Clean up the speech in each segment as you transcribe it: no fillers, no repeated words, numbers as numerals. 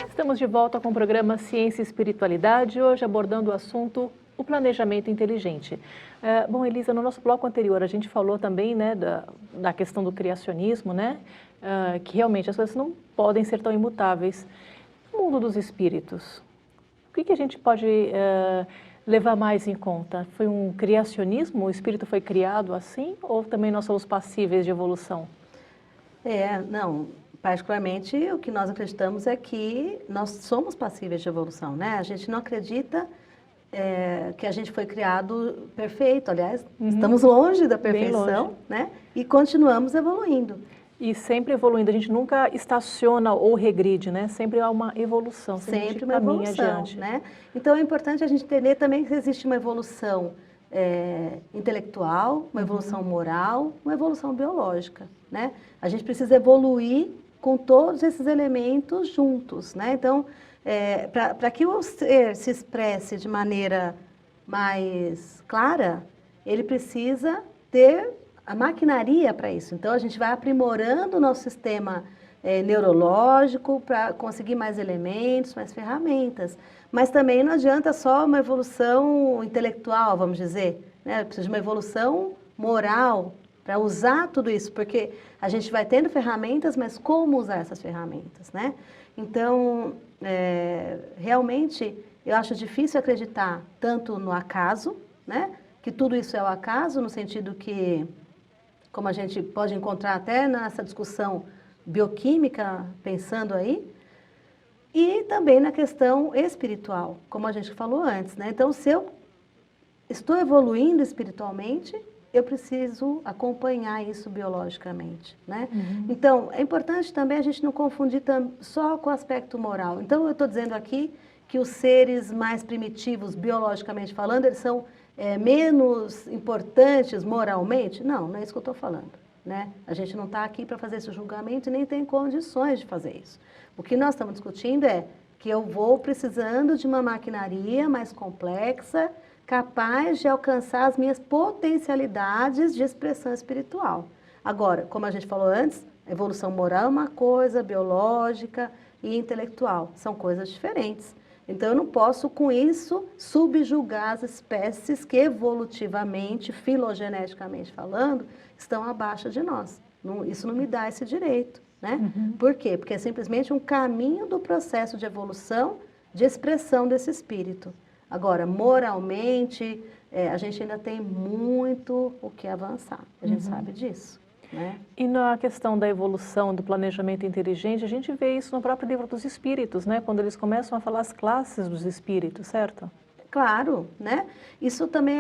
Estamos de volta com o programa Ciência e Espiritualidade, hoje abordando o assunto o planejamento inteligente. Bom, Elisa, no nosso bloco anterior a gente falou também, né, da questão do criacionismo, né, que realmente as coisas não podem ser tão imutáveis. No mundo dos espíritos, o que a gente pode levar mais em conta? Foi um criacionismo? O espírito foi criado assim? Ou também nós somos passíveis de evolução? Não, particularmente o que nós acreditamos é que nós somos passíveis de evolução, né? A gente não acredita que a gente foi criado perfeito, aliás, estamos longe da perfeição, né? E continuamos evoluindo. E sempre evoluindo, a gente nunca estaciona ou regride, né? Sempre há uma evolução, sempre uma evolução, adiante, né? Então é importante a gente entender também que existe uma evolução intelectual, uma evolução moral, uma evolução biológica, né? A gente precisa evoluir com todos esses elementos juntos, né? Então, para que o ser se expresse de maneira mais clara, ele precisa ter a maquinaria para isso. Então, a gente vai aprimorando o nosso sistema neurológico para conseguir mais elementos, mais ferramentas. Mas também não adianta só uma evolução intelectual, vamos dizer, né? Precisa de uma evolução moral para usar tudo isso, porque a gente vai tendo ferramentas, mas como usar essas ferramentas, né? Então, realmente, eu acho difícil acreditar tanto no acaso, né? Que tudo isso é o acaso, no sentido que, como a gente pode encontrar até nessa discussão bioquímica, pensando aí, e também na questão espiritual, como a gente falou antes, né? Então, se eu estou evoluindo espiritualmente, eu preciso acompanhar isso biologicamente, né? Então, é importante também a gente não confundir só com o aspecto moral. Então, eu estou dizendo aqui que os seres mais primitivos, biologicamente falando, eles são menos importantes moralmente? Não, não é isso que eu estou falando, né? A gente não está aqui para fazer esse julgamento e nem tem condições de fazer isso. O que nós estamos discutindo é que eu vou precisando de uma maquinaria mais complexa, capaz de alcançar as minhas potencialidades de expressão espiritual. Agora, como a gente falou antes, evolução moral é uma coisa, biológica e intelectual, são coisas diferentes. Então, eu não posso, com isso, subjugar as espécies que evolutivamente, filogeneticamente falando, estão abaixo de nós. Isso não me dá esse direito, né? Por quê? Porque é simplesmente um caminho do processo de evolução, de expressão desse espírito. Agora, moralmente, a gente ainda tem muito o que avançar, a gente sabe disso, né? E na questão da evolução, do planejamento inteligente, a gente vê isso no próprio livro dos Espíritos, né? Quando eles começam a falar as classes dos Espíritos, certo? Claro, né? Isso também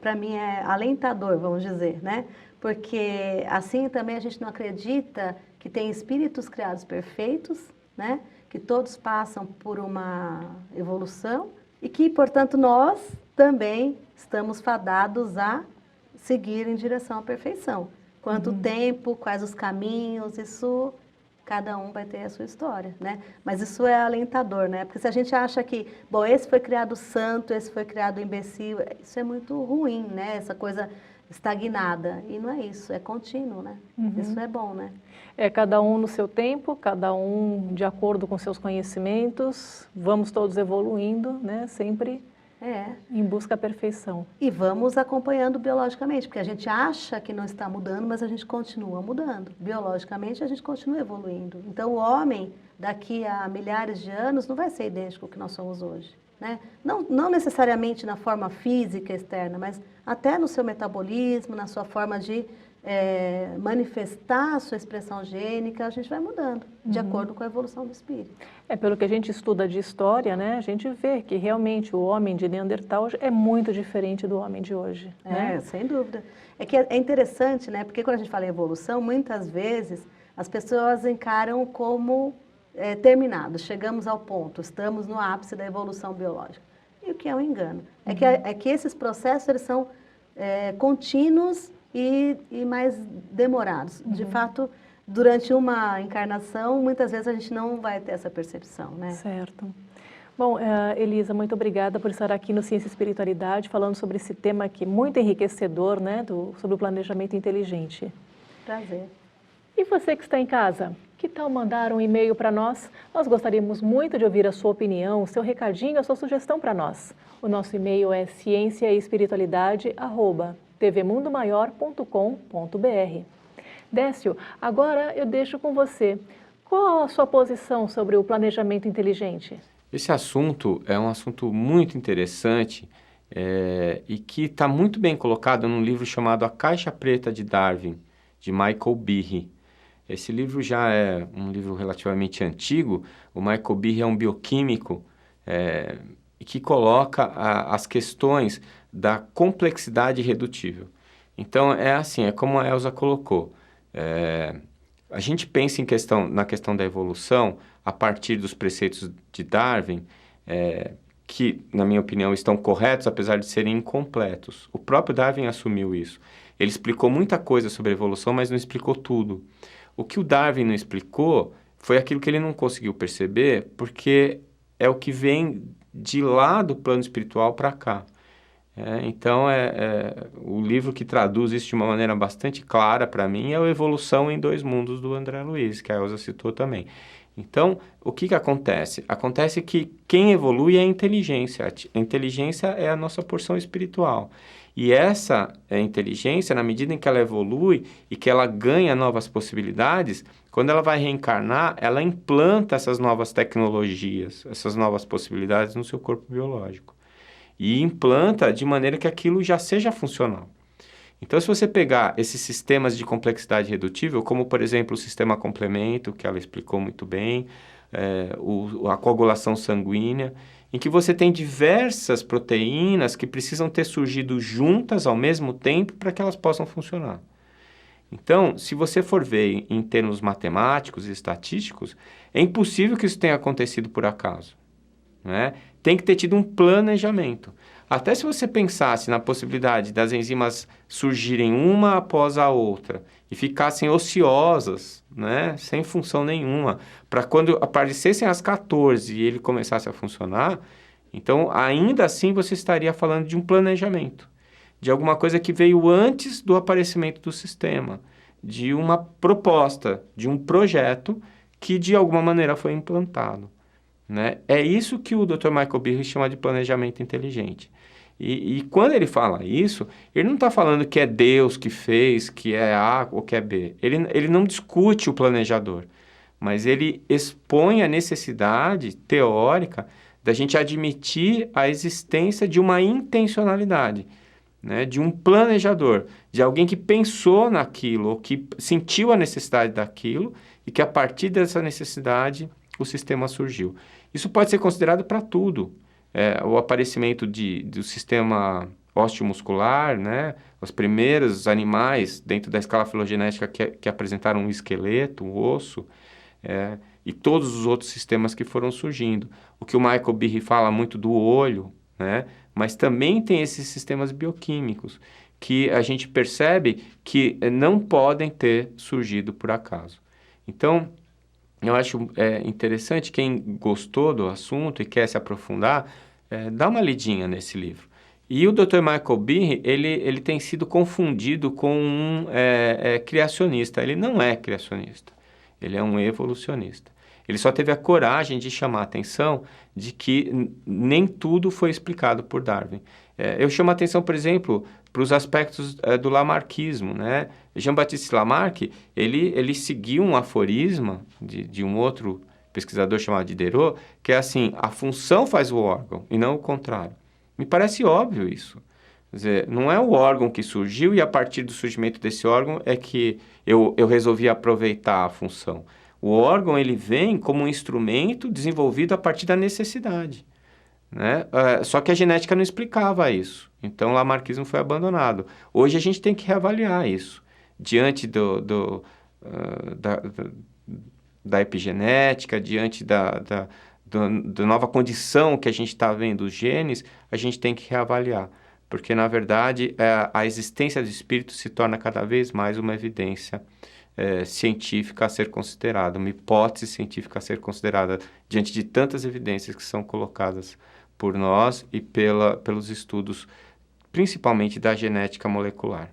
para mim, é alentador, vamos dizer, né? Porque assim também a gente não acredita que tem espíritos criados perfeitos, né? Que todos passam por uma evolução, e que, portanto, nós também estamos fadados a seguir em direção à perfeição. Quanto tempo, quais os caminhos, isso cada um vai ter a sua história, né? Mas isso é alentador, né? Porque se a gente acha que, bom, esse foi criado santo, esse foi criado imbecil, isso é muito ruim, né? Essa coisa estagnada. E não é isso, é contínuo, né? Isso é bom, né? É cada um no seu tempo, cada um de acordo com seus conhecimentos, vamos todos evoluindo, né? Sempre em busca da perfeição. E vamos acompanhando biologicamente, porque a gente acha que não está mudando, mas a gente continua mudando. Biologicamente, a gente continua evoluindo. Então, o homem, daqui a milhares de anos, não vai ser idêntico ao que nós somos hoje, né? Não necessariamente na forma física externa, mas até no seu metabolismo, na sua forma de manifestar a sua expressão gênica, a gente vai mudando, de acordo com a evolução do espírito. Pelo que a gente estuda de história, né, a gente vê que realmente o homem de Neandertal é muito diferente do homem de hoje. Né? Sem dúvida. É que é interessante, né, porque quando a gente fala em evolução, muitas vezes as pessoas encaram como terminado, chegamos ao ponto, estamos no ápice da evolução biológica. E o que é um engano? É que esses processos eles são contínuos e mais demorados. De fato, durante uma encarnação, muitas vezes a gente não vai ter essa percepção, né? Certo. Bom, Elisa, muito obrigada por estar aqui no Ciência e Espiritualidade, falando sobre esse tema que é muito enriquecedor, né, sobre o planejamento inteligente. Prazer. E você que está em casa, que tal mandar um e-mail para nós? Nós gostaríamos muito de ouvir a sua opinião, o seu recadinho, a sua sugestão para nós. O nosso e-mail é cienciaespiritualidade@tvmundomaior.com.br. Décio, agora eu deixo com você. Qual a sua posição sobre o planejamento inteligente? Esse assunto é um assunto muito interessante e que está muito bem colocado num livro chamado A Caixa Preta de Darwin, de Michael Behe. Esse livro já é um livro relativamente antigo. O Michael Behe é um bioquímico que coloca as questões da complexidade irredutível. Então, é assim, é como a Elza colocou. A gente pensa na questão da evolução a partir dos preceitos de Darwin, que, na minha opinião, estão corretos, apesar de serem incompletos. O próprio Darwin assumiu isso. Ele explicou muita coisa sobre a evolução, mas não explicou tudo. O que o Darwin não explicou foi aquilo que ele não conseguiu perceber, porque é o que vem de lá do plano espiritual para cá. Então, o livro que traduz isso de uma maneira bastante clara para mim é o Evolução em Dois Mundos, do André Luiz, que a Elza citou também. Então, o que acontece? Acontece que quem evolui é a inteligência. A inteligência é a nossa porção espiritual. E essa inteligência, na medida em que ela evolui e que ela ganha novas possibilidades, quando ela vai reencarnar, ela implanta essas novas tecnologias, essas novas possibilidades no seu corpo biológico. E implanta de maneira que aquilo já seja funcional. Então, se você pegar esses sistemas de complexidade redutível, como, por exemplo, o sistema complemento, que ela explicou muito bem, a coagulação sanguínea, em que você tem diversas proteínas que precisam ter surgido juntas ao mesmo tempo para que elas possam funcionar. Então, se você for ver em termos matemáticos e estatísticos, é impossível que isso tenha acontecido por acaso, né? Tem que ter tido um planejamento. Até se você pensasse na possibilidade das enzimas surgirem uma após a outra e ficassem ociosas, né, sem função nenhuma, para quando aparecessem as 14 e ele começasse a funcionar, então ainda assim você estaria falando de um planejamento, de alguma coisa que veio antes do aparecimento do sistema, de uma proposta, de um projeto que de alguma maneira foi implantado. Né? É isso que o Dr. Michael Behe chama de planejamento inteligente. E quando ele fala isso, ele não está falando que é Deus que fez, que é A ou que é B. Ele não discute o planejador, mas ele expõe a necessidade teórica da gente admitir a existência de uma intencionalidade, né? De um planejador, de alguém que pensou naquilo, ou que sentiu a necessidade daquilo, e que a partir dessa necessidade o sistema surgiu. Isso pode ser considerado para tudo. O aparecimento do sistema osteomuscular, né? Os primeiros animais dentro da escala filogenética que apresentaram um esqueleto, um osso, e todos os outros sistemas que foram surgindo. O que o Michael Behe fala muito do olho, né? Mas também tem esses sistemas bioquímicos que a gente percebe que não podem ter surgido por acaso. Então, eu acho interessante, quem gostou do assunto e quer se aprofundar, dá uma lidinha nesse livro. E o Dr. Michael Behe, ele tem sido confundido com um criacionista. Ele não é criacionista, ele é um evolucionista. Ele só teve a coragem de chamar a atenção de que nem tudo foi explicado por Darwin. Eu chamo a atenção, por exemplo, para os aspectos do lamarckismo, né? Jean-Baptiste Lamarck, ele seguiu um aforisma de um outro pesquisador chamado Diderot, que é assim: a função faz o órgão e não o contrário. Me parece óbvio isso. Quer dizer, não é o órgão que surgiu e a partir do surgimento desse órgão é que eu resolvi aproveitar a função. O órgão, ele vem como um instrumento desenvolvido a partir da necessidade, né? Só que a genética não explicava isso. Então, o lamarckismo foi abandonado. Hoje, a gente tem que reavaliar isso. Diante da epigenética, diante da nova condição que a gente está vendo, os genes, a gente tem que reavaliar. Porque, na verdade, a existência do espírito se torna cada vez mais uma evidência científica a ser considerada, uma hipótese científica a ser considerada diante de tantas evidências que são colocadas por nós e pelos estudos, principalmente da genética molecular.